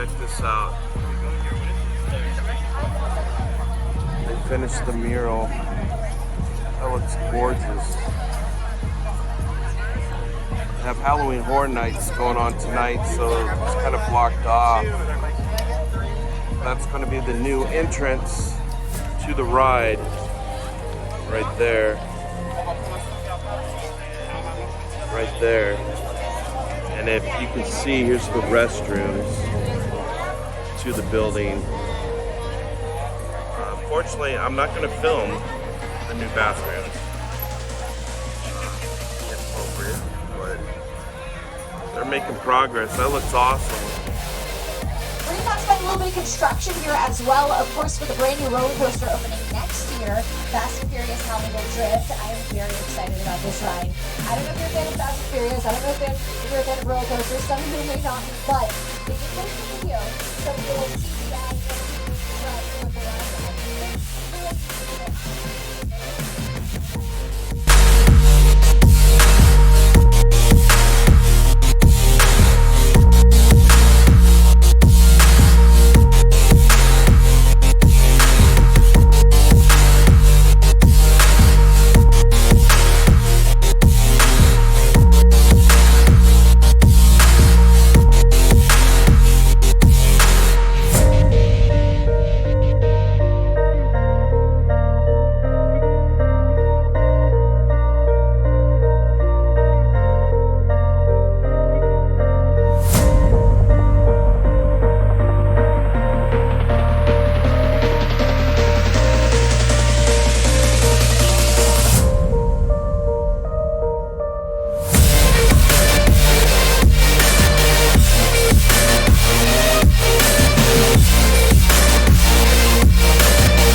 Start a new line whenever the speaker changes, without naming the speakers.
Check this out. They finished the mural. That looks gorgeous. They have Halloween Horror Nights going on tonight, so it's kind of blocked off. That's going to be the new entrance to the ride right there. Right there. And if you can see, here's the restrooms to the building. Unfortunately, I'm not going to film the new bathrooms. Inappropriate, but they're making progress. That looks awesome.
We're going to talk about a little bit of construction here as well, of course, for the brand new roller coaster opening next year, Fast and Furious Hollywood Drift. I am very excited about this ride. I don't know if you're a fan of Fast and Furious. I don't know if you're a fan of roller coasters. Some of you may not be, but if you post a video, so you'll see